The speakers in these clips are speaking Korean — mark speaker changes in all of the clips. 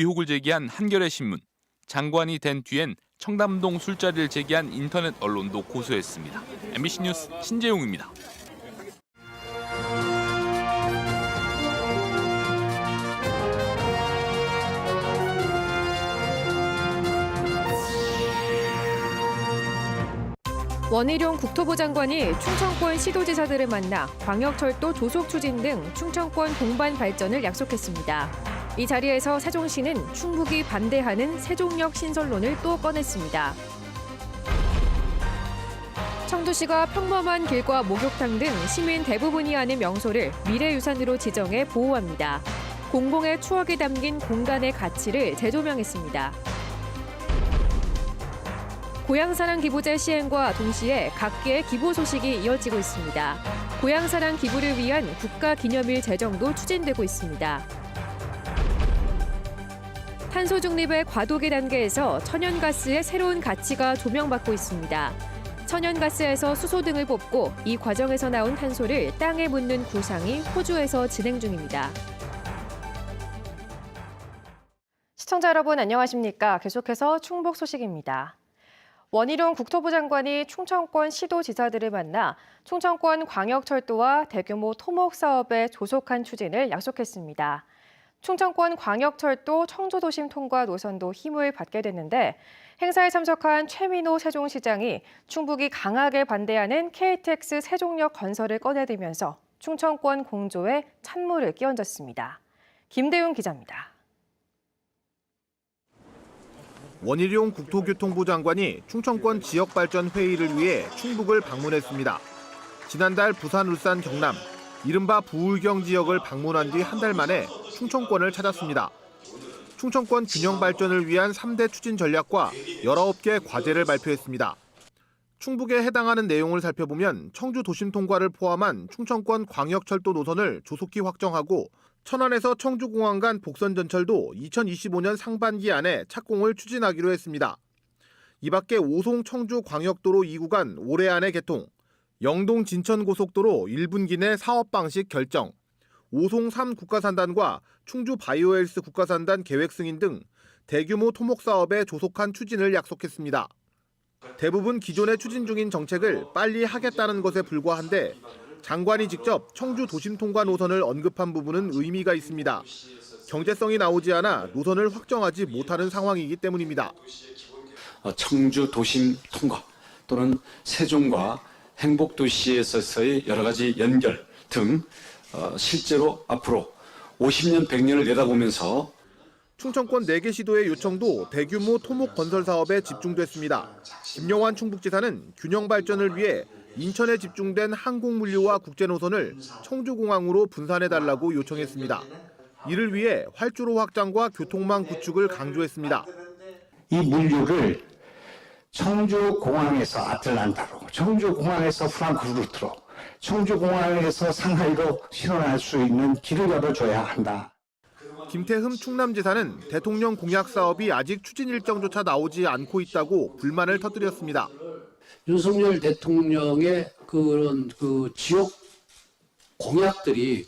Speaker 1: 의혹을 제기한 한겨레 신문. 장관이 된 뒤엔 청담동 술자리를 제기한 인터넷 언론도 고소했습니다. MBC 뉴스 신재용입니다.
Speaker 2: 원희룡 국토부 장관이 충청권 시도지사들을 만나 광역철도 조속 추진 등 충청권 동반 발전을 약속했습니다. 이 자리에서 세종시는 충북이 반대하는 세종역 신설론을 또 꺼냈습니다. 청주시가 평범한 길과 목욕탕 등 시민 대부분이 아는 명소를 미래유산으로 지정해 보호합니다. 공공의 추억이 담긴 공간의 가치를 재조명했습니다. 고향사랑 기부제 시행과 동시에 각계의 기부 소식이 이어지고 있습니다. 고향사랑 기부를 위한 국가기념일 제정도 추진되고 있습니다. 탄소 중립의 과도기 단계에서 천연가스의 새로운 가치가 조명받고 있습니다. 천연가스에서 수소 등을 뽑고 이 과정에서 나온 탄소를 땅에 묻는 구상이 호주에서 진행 중입니다. 시청자 여러분 안녕하십니까? 계속해서 충북 소식입니다. 원희룡 국토부 장관이 충청권 시도지사들을 만나 충청권 광역철도와 대규모 토목 사업의 조속한 추진을 약속했습니다. 충청권 광역철도 청주도심 통과 노선도 힘을 받게 됐는데 행사에 참석한 최민호 세종시장이 충북이 강하게 반대하는 KTX 세종역 건설을 꺼내들면서 충청권 공조에 찬물을 끼얹었습니다. 김대웅 기자입니다.
Speaker 3: 원희룡 국토교통부 장관이 충청권 지역발전회의를 위해 충북을 방문했습니다. 지난달 부산, 울산, 경남, 이른바 부울경 지역을 방문한 뒤 한 달 만에 충청권을 찾았습니다. 충청권 균형 발전을 위한 3대 추진 전략과 19개 과제를 발표했습니다. 충북에 해당하는 내용을 살펴보면 청주 도심 통과를 포함한 충청권 광역철도 노선을 조속히 확정하고 천안에서 청주공항 간 복선 전철도 2025년 상반기 안에 착공을 추진하기로 했습니다. 이 밖에 오송 청주 광역도로 2구간 올해 안에 개통, 영동 진천 고속도로 1분기 내 사업 방식 결정, 오송 3 국가산단과 충주 바이오헬스 국가산단 계획 승인 등 대규모 토목 사업의 조속한 추진을 약속했습니다. 대부분 기존에 추진 중인 정책을 빨리 하겠다는 것에 불과한데 장관이 직접 청주 도심 통과 노선을 언급한 부분은 의미가 있습니다. 경제성이 나오지 않아 노선을 확정하지 못하는 상황이기 때문입니다.
Speaker 4: 청주 도심 통과 또는 세종과 행복도시에서의 여러 가지 연결 등 실제로 앞으로 50년, 100년을 내다보면서
Speaker 3: 충청권 4개 시도의 요청도 대규모 토목 건설 사업에 집중됐습니다. 김영환 충북지사는 균형 발전을 위해 인천에 집중된 항공물류와 국제노선을 청주공항으로 분산해달라고 요청했습니다. 이를 위해 활주로 확장과 교통망 구축을 강조했습니다.
Speaker 5: 이 물류를 청주공항에서 아틀란타로, 청주공항에서 프랑크푸르트로, 청주공항에서 상하이로 실현할 수 있는 길을 열어줘야 한다.
Speaker 3: 김태흠 충남지사는 대통령 공약 사업이 아직 추진 일정조차 나오지 않고 있다고 불만을 터뜨렸습니다.
Speaker 6: 윤석열 대통령의 그런 지역 공약들이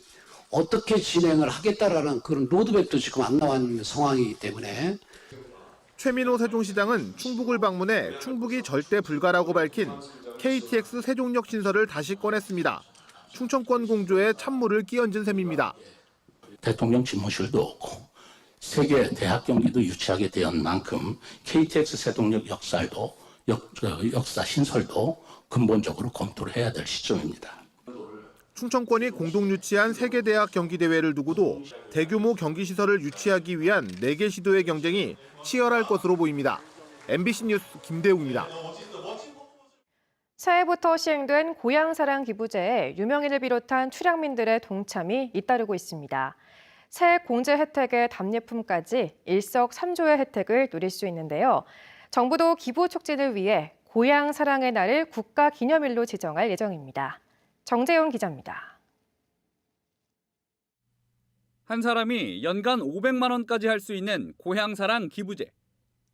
Speaker 6: 어떻게 진행을 하겠다라는 그런 로드맵도 지금 안 나온 상황이기 때문에
Speaker 3: 최민호 세종시장은 충북을 방문해 충북이 절대 불가라고 밝힌 KTX 세종역 신설을 다시 꺼냈습니다. 충청권 공조에 찬물을 끼얹은 셈입니다.
Speaker 7: 대통령 집무실도 없고 세계 대학 경기도 유치하게 된 만큼 KTX 세종역 역사 신설도 근본적으로 검토를 해야 될 시점입니다.
Speaker 3: 충청권이 공동 유치한 세계대학 경기대회를 두고도 대규모 경기시설을 유치하기 위한 4개 시도의 경쟁이 치열할 것으로 보입니다. MBC 뉴스 김대웅입니다.
Speaker 2: 새해부터 시행된 고향사랑 기부제에 유명인을 비롯한 출향민들의 동참이 잇따르고 있습니다. 새 공제 혜택의 답례품까지 일석삼조의 혜택을 누릴 수 있는데요. 정부도 기부 촉진을 위해 고향사랑의 날을 국가기념일로 지정할 예정입니다. 정재용 기자입니다.
Speaker 8: 한 사람이 연간 500만 원까지 할 수 있는 고향사랑 기부제.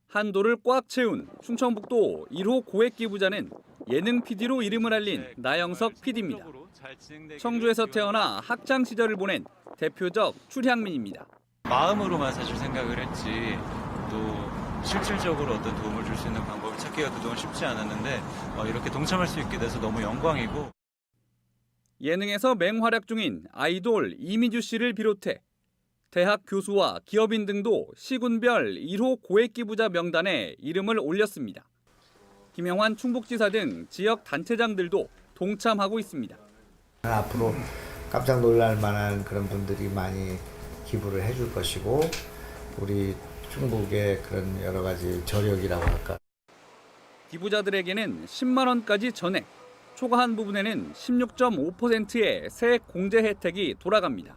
Speaker 8: 한도를 꽉 채운 충청북도 1호 고액 기부자는 예능 PD로 이름을 알린 나영석 PD입니다. 청주에서 태어나 학창 시절을 보낸 대표적 출향민입니다.
Speaker 9: 마음으로만 사실 생각을 했지 또 실질적으로 어떤 도움을 줄 수 있는 방법을 찾기가 그동안 쉽지 않았는데 이렇게 동참할 수 있게 돼서 너무 영광이고.
Speaker 8: 예능에서 맹활약 중인 아이돌 이미주 씨를 비롯해 대학 교수와 기업인 등도 시군별 1호 고액 기부자 명단에 이름을 올렸습니다. 김영환 충북지사 등 지역 단체장들도 동참하고 있습니다.
Speaker 10: 앞으로 깜짝 놀랄 만한 그런 분들이 많이 기부를 해줄 것이고 우리 충북의 그런 여러 가지 저력이라고 할까.
Speaker 8: 기부자들에게는 10만 원까지 전액, 초과한 부분에는 16.5%의 세액 공제 혜택이 돌아갑니다.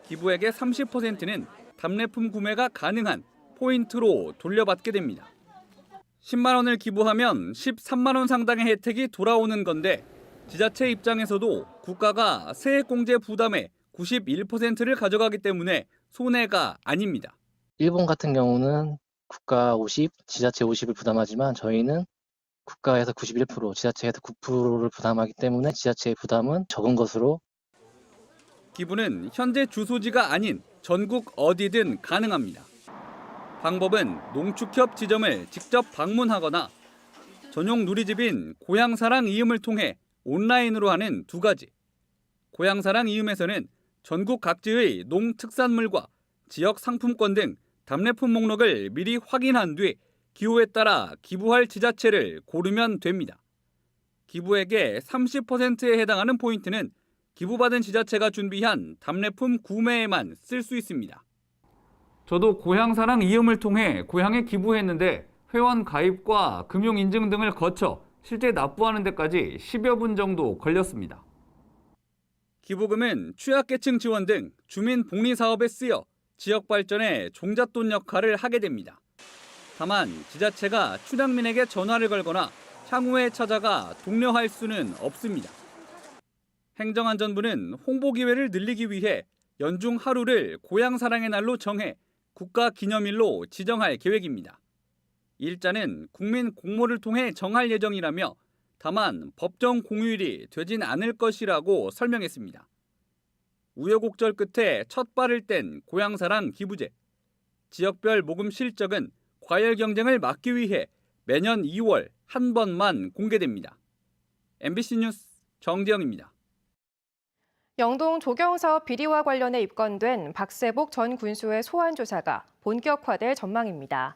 Speaker 8: 기부액의 30%는 답례품 구매가 가능한 포인트로 돌려받게 됩니다. 10만 원을 기부하면 13만 원 상당의 혜택이 돌아오는 건데 지자체 입장에서도 국가가 세액 공제 부담의 91%를 가져가기 때문에 손해가 아닙니다.
Speaker 11: 일본 같은 경우는 국가 50, 지자체 50을 부담하지만 저희는 국가에서 91%, 지자체에서 9%를 부담하기 때문에 지자체의 부담은 적은 것으로.
Speaker 8: 기부는 현재 주소지가 아닌 전국 어디든 가능합니다. 방법은 농축협 지점을 직접 방문하거나 전용 누리집인 고향사랑 이음을 통해 온라인으로 하는 두 가지. 고향사랑 이음에서는 전국 각지의 농특산물과 지역 상품권 등 답례품 목록을 미리 확인한 뒤 기호에 따라 기부할 지자체를 고르면 됩니다. 기부액의 30%에 해당하는 포인트는 기부받은 지자체가 준비한 답례품 구매에만 쓸 수 있습니다. 저도 고향사랑 이음을 통해 고향에 기부했는데 회원 가입과 금융 인증 등을 거쳐 실제 납부하는 데까지 10여 분 정도 걸렸습니다. 기부금은 취약계층 지원 등 주민 복리 사업에 쓰여 지역 발전에 종잣돈 역할을 하게 됩니다. 다만 지자체가 출향민에게 전화를 걸거나 향후에 찾아가 독려할 수는 없습니다. 행정안전부는 홍보 기회를 늘리기 위해 연중 하루를 고향사랑의 날로 정해 국가기념일로 지정할 계획입니다. 일자는 국민 공모를 통해 정할 예정이라며 다만 법정 공휴일이 되진 않을 것이라고 설명했습니다. 우여곡절 끝에 첫 발을 뗀 고향사랑 기부제. 지역별 모금 실적은 과열 경쟁을 막기 위해 매년 2월 한 번만 공개됩니다. MBC 뉴스 정재영입니다.
Speaker 2: 영동 조경사업 비리와 관련해 입건된 박세복 전 군수의 소환 조사가 본격화될 전망입니다.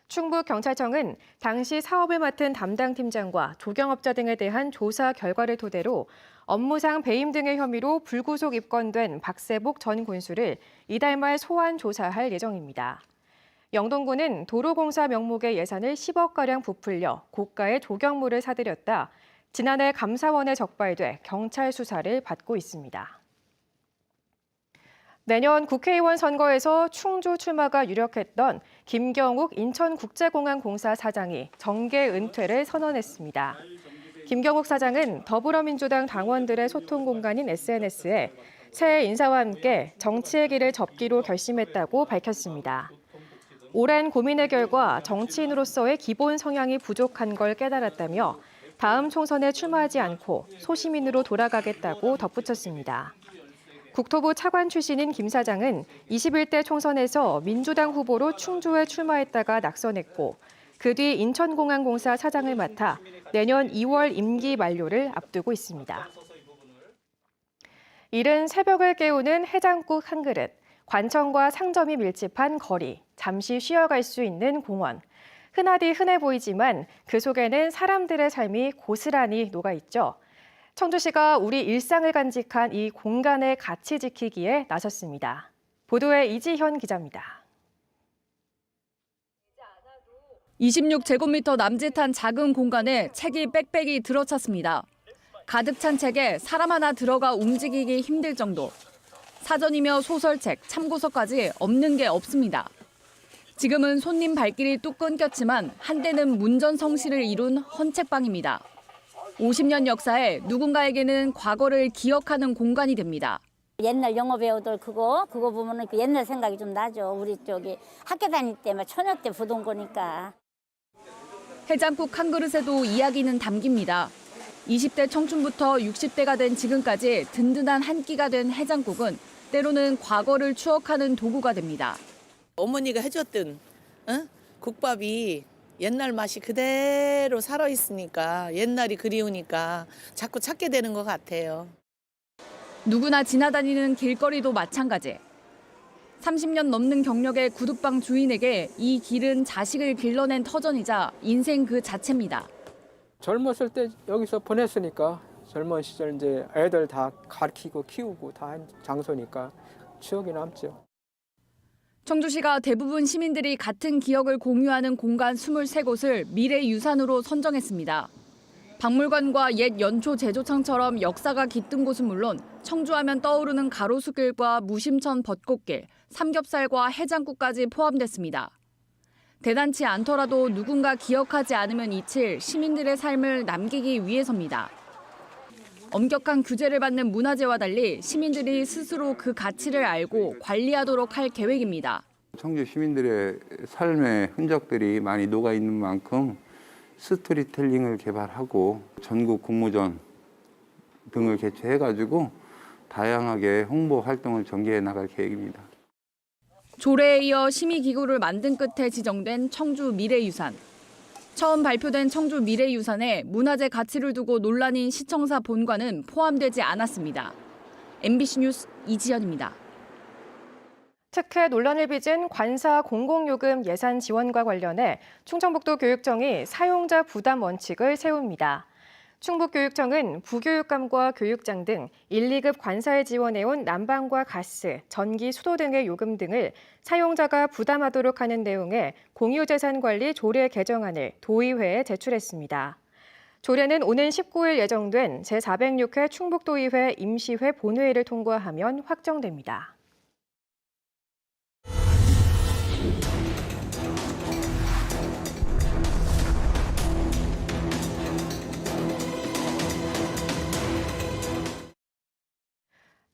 Speaker 2: 충북경찰청은 당시 사업을 맡은 담당 팀장과 조경업자 등에 대한 조사 결과를 토대로 업무상 배임 등의 혐의로 불구속 입건된 박세복 전 군수를 이달 말 소환 조사할 예정입니다. 영동군은 도로공사 명목의 예산을 10억가량 부풀려 고가의 조경물을 사들였다. 지난해 감사원에 적발돼 경찰 수사를 받고 있습니다. 내년 국회의원 선거에서 충주 출마가 유력했던 김경욱 인천국제공항공사 사장이 정계 은퇴를 선언했습니다. 김경욱 사장은 더불어민주당 당원들의 소통 공간인 SNS에 새해 인사와 함께 정치의 길을 접기로 결심했다고 밝혔습니다. 오랜 고민의 결과 정치인으로서의 기본 성향이 부족한 걸 깨달았다며 다음 총선에 출마하지 않고 소시민으로 돌아가겠다고 덧붙였습니다. 국토부 차관 출신인 김 사장은 21대 총선에서 민주당 후보로 충주에 출마했다가 낙선했고 그 뒤 인천공항공사 사장을 맡아 내년 2월 임기 만료를 앞두고 있습니다. 이른 새벽을 깨우는 해장국 한 그릇, 관청과 상점이 밀집한 거리, 잠시 쉬어갈 수 있는 공원. 흔하디 흔해 보이지만 그 속에는 사람들의 삶이 고스란히 녹아있죠. 청주시가 우리 일상을 간직한 이 공간의 가치 지키기에 나섰습니다. 보도에 이지현 기자입니다.
Speaker 12: 26제곱미터 남짓한 작은 공간에 책이 빽빽이 들어찼습니다. 가득 찬 책에 사람 하나 들어가 움직이기 힘들 정도. 사전이며 소설책, 참고서까지 없는 게 없습니다. 지금은 손님 발길이 뚝 끊겼지만 한때는 문전성시를 이룬 헌책방입니다. 50년 역사에 누군가에게는 과거를 기억하는 공간이 됩니다.
Speaker 13: 옛날 영어 배우들 그거 보면은 그 옛날 생각이 좀 나죠. 우리 저기 학교 다닐 때 막 초년 때 보던 거니까.
Speaker 12: 해장국 한 그릇에도 이야기는 담깁니다. 20대 청춘부터 60대가 된 지금까지 든든한 한 끼가 된 해장국은 때로는 과거를 추억하는 도구가 됩니다.
Speaker 14: 어머니가 해줬던 국밥이 옛날 맛이 그대로 살아있으니까 옛날이 그리우니까 자꾸 찾게 되는 것 같아요.
Speaker 12: 누구나 지나다니는 길거리도 마찬가지. 30년 넘는 경력의 구둣방 주인에게 이 길은 자식을 길러낸 터전이자 인생 그 자체입니다.
Speaker 15: 젊었을 때 여기서 보냈으니까 젊은 시절 이제 애들 다 가르치고 키우고 다 한 장소니까 추억이 남죠.
Speaker 12: 청주시가 대부분 시민들이 같은 기억을 공유하는 공간 23곳을 미래유산으로 선정했습니다. 박물관과 옛 연초 제조창처럼 역사가 깃든 곳은 물론 청주하면 떠오르는 가로수길과 무심천 벚꽃길, 삼겹살과 해장국까지 포함됐습니다. 대단치 않더라도 누군가 기억하지 않으면 잊힐 시민들의 삶을 남기기 위해서입니다. 엄격한 규제를 받는 문화재와 달리 시민들이 스스로 그 가치를 알고 관리하도록 할 계획입니다.
Speaker 16: 청주 시민들의 삶의 흔적들이 많이 녹아있는 만큼 스토리텔링을 개발하고 전국 공모전 등을 개최해가지고 다양하게 홍보 활동을 전개해 나갈 계획입니다.
Speaker 12: 조례에 이어 심의기구를 만든 끝에 지정된 청주 미래유산. 처음 발표된 청주 미래유산에 문화재 가치를 두고 논란인 시청사 본관은 포함되지 않았습니다. MBC 뉴스 이지연입니다.
Speaker 2: 특혜 논란을 빚은 관사 공공요금 예산 지원과 관련해 충청북도 교육청이 사용자 부담 원칙을 세웁니다. 충북교육청은 부교육감과 교육장 등 1, 2급 관사에 지원해온 난방과 가스, 전기, 수도 등의 요금 등을 사용자가 부담하도록 하는 내용의 공유재산관리 조례 개정안을 도의회에 제출했습니다. 조례는 오는 19일 예정된 제406회 충북도의회 임시회 본회의를 통과하면 확정됩니다.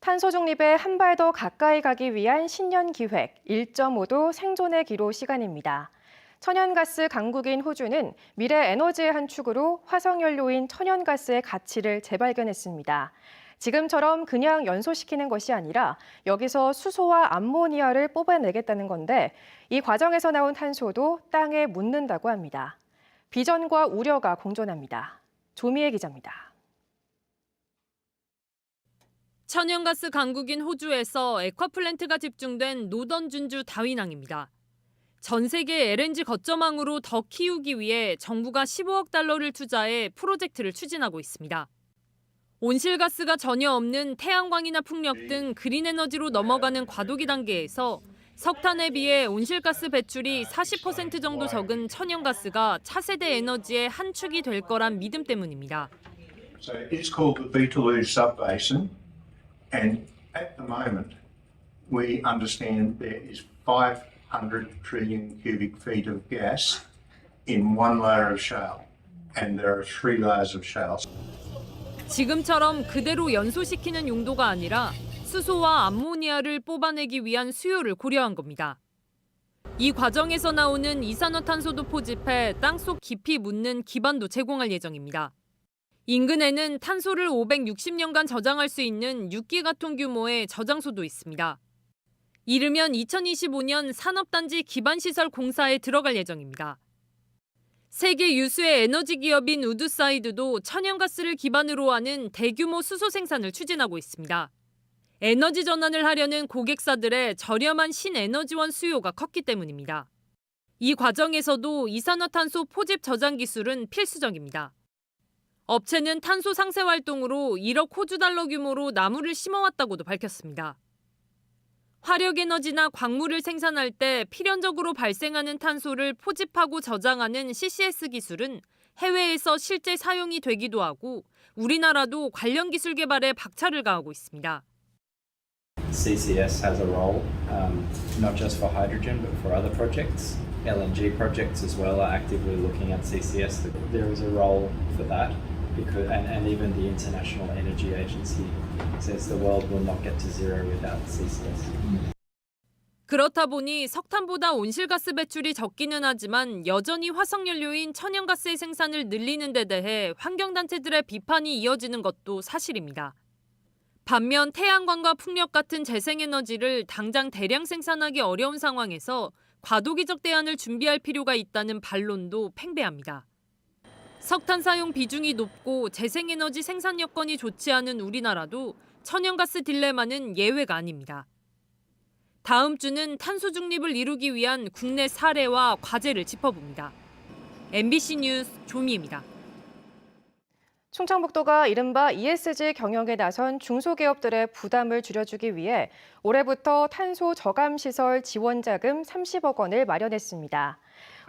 Speaker 2: 탄소 중립에 한 발 더 가까이 가기 위한 신년 기획 1.5도 생존의 기로 시간입니다. 천연가스 강국인 호주는 미래 에너지의 한 축으로 화석연료인 천연가스의 가치를 재발견했습니다. 지금처럼 그냥 연소시키는 것이 아니라 여기서 수소와 암모니아를 뽑아내겠다는 건데 이 과정에서 나온 탄소도 땅에 묻는다고 합니다. 비전과 우려가 공존합니다. 조미애 기자입니다.
Speaker 17: 천연가스 강국인 호주에서 액화플랜트가 집중된 노던 준주 다윈항입니다. 전 세계 LNG 거점항으로 더 키우기 위해 정부가 15억 달러를 투자해 프로젝트를 추진하고 있습니다. 온실가스가 전혀 없는 태양광이나 풍력 등 그린에너지로 넘어가는 과도기 단계에서 석탄에 비해 온실가스 배출이 40% 정도 적은 천연가스가 차세대 에너지의 한 축이 될 거란 믿음 때문입니다.
Speaker 18: So it's called the Beetaloo Subbasin. And at the moment, we understand there is 500 trillion cubic feet of gas in one layer of shale, and there are 3 layers of shale.
Speaker 17: 지금처럼 그대로 연소시키는 용도가 아니라 수소와 암모니아를 뽑아내기 위한 수요를 고려한 겁니다. 이 과정에서 나오는 이산화탄소도 포집해 땅속 깊이 묻는 기반도 제공할 예정입니다. 인근에는 탄소를 560년간 저장할 수 있는 6기가톤 규모의 저장소도 있습니다. 이르면 2025년 산업단지 기반시설 공사에 들어갈 예정입니다. 세계 유수의 에너지 기업인 우드사이드도 천연가스를 기반으로 하는 대규모 수소 생산을 추진하고 있습니다. 에너지 전환을 하려는 고객사들의 저렴한 신에너지원 수요가 컸기 때문입니다. 이 과정에서도 이산화탄소 포집 저장 기술은 필수적입니다. 업체는 탄소 상쇄 활동으로 1억 호주 달러 규모로 나무를 심어왔다고도 밝혔습니다. 화력에너지나 광물을 생산할 때 필연적으로 발생하는 탄소를 포집하고 저장하는 CCS 기술은 해외에서 실제 사용이 되기도 하고 우리나라도 관련 기술 개발에 박차를 가하고 있습니다.
Speaker 19: CCS has a role not just for hydrogen but for other projects. LNG projects as well are actively looking at CCS. There is a role for that. And even the International Energy Agency says the world will not get to zero without CCS.
Speaker 17: 그렇다 보니 석탄보다 온실가스 배출이 적기는 하지만 여전히 화석연료인 천연가스의 생산을 늘리는 데 대해 환경단체들의 비판이 이어지는 것도 사실입니다. 반면 태양광과 풍력 같은 재생에너지를 당장 대량 생산하기 어려운 상황에서 과도기적 대안을 준비할 필요가 있다는 반론도 팽배합니다. 석탄 사용 비중이 높고 재생에너지 생산 여건이 좋지 않은 우리나라도 천연가스 딜레마는 예외가 아닙니다. 다음 주는 탄소 중립을 이루기 위한 국내 사례와 과제를 짚어봅니다. MBC 뉴스 조미입니다.
Speaker 2: 충청북도가 이른바 ESG 경영에 나선 중소기업들의 부담을 줄여주기 위해 올해부터 탄소 저감 시설 지원 자금 30억 원을 마련했습니다.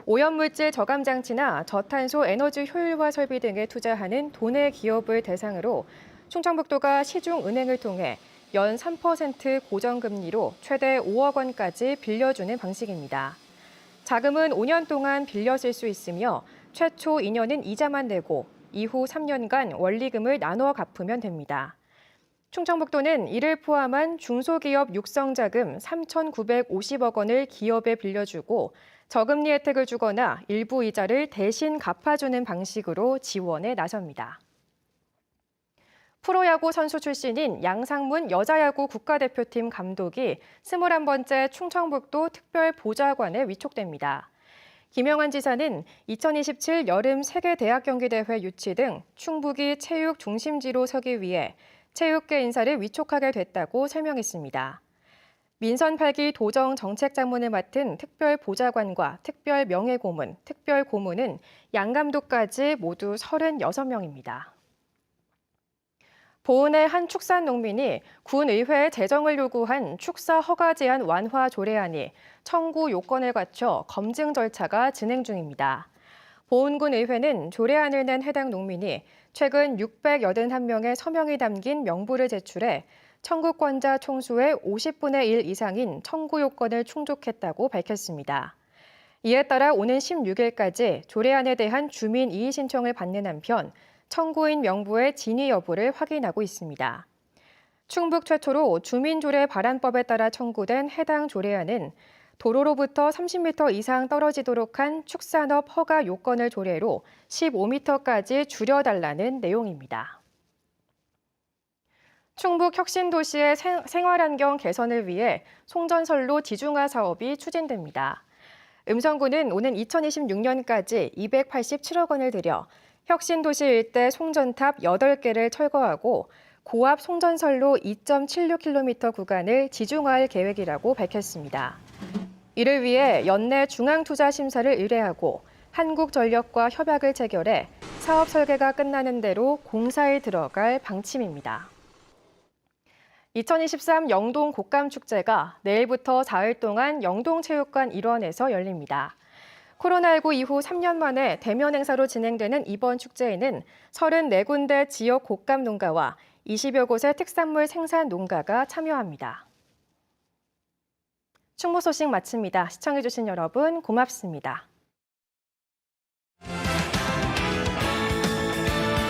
Speaker 2: 오염물질 저감 장치나 저탄소 에너지 효율화 설비 등에 투자하는 도내 기업을 대상으로 충청북도가 시중은행을 통해 연 3% 고정금리로 최대 5억 원까지 빌려주는 방식입니다. 자금은 5년 동안 빌려 쓸 수 있으며 최초 2년은 이자만 내고 이후 3년간 원리금을 나눠 갚으면 됩니다. 충청북도는 이를 포함한 중소기업 육성자금 3,950억 원을 기업에 빌려주고 저금리 혜택을 주거나 일부 이자를 대신 갚아주는 방식으로 지원에 나섭니다. 프로야구 선수 출신인 양상문 여자야구 국가대표팀 감독이 21번째 충청북도 특별보좌관에 위촉됩니다. 김영환 지사는 2027 여름 세계대학경기대회 유치 등 충북이 체육 중심지로 서기 위해 체육계 인사를 위촉하게 됐다고 설명했습니다. 민선 8기 도정 정책자문을 맡은 특별보좌관과 특별명예고문, 특별고문은 양 감독까지 모두 36명입니다. 보은의 한 축산농민이 군의회에 제정을 요구한 축사 허가 제한 완화 조례안이 청구 요건을 갖춰 검증 절차가 진행 중입니다. 보은군 의회는 조례안을 낸 해당 농민이 최근 681명의 서명이 담긴 명부를 제출해 청구권자 총수의 50분의 1 이상인 청구 요건을 충족했다고 밝혔습니다. 이에 따라 오는 16일까지 조례안에 대한 주민 이의 신청을 받는 한편 청구인 명부의 진위 여부를 확인하고 있습니다. 충북 최초로 주민조례 발안법에 따라 청구된 해당 조례안은 도로로부터 30m 이상 떨어지도록 한 축산업 허가 요건을 조례로 15m까지 줄여달라는 내용입니다. 충북 혁신도시의 생활환경 개선을 위해 송전선로 지중화 사업이 추진됩니다. 음성군은 오는 2026년까지 287억 원을 들여 혁신도시 일대 송전탑 8개를 철거하고 고압 송전선로 2.76km 구간을 지중화할 계획이라고 밝혔습니다. 이를 위해 연내 중앙투자심사를 의뢰하고 한국전력과 협약을 체결해 사업 설계가 끝나는 대로 공사에 들어갈 방침입니다. 2023 영동 곶감축제가 내일부터 4일 동안 영동체육관 일원에서 열립니다. 코로나19 이후 3년 만에 대면 행사로 진행되는 이번 축제에는 34군데 지역 곶감 농가와 20여 곳의 특산물 생산 농가가 참여합니다. 충북 소식 마칩니다. 시청해주신 여러분 고맙습니다.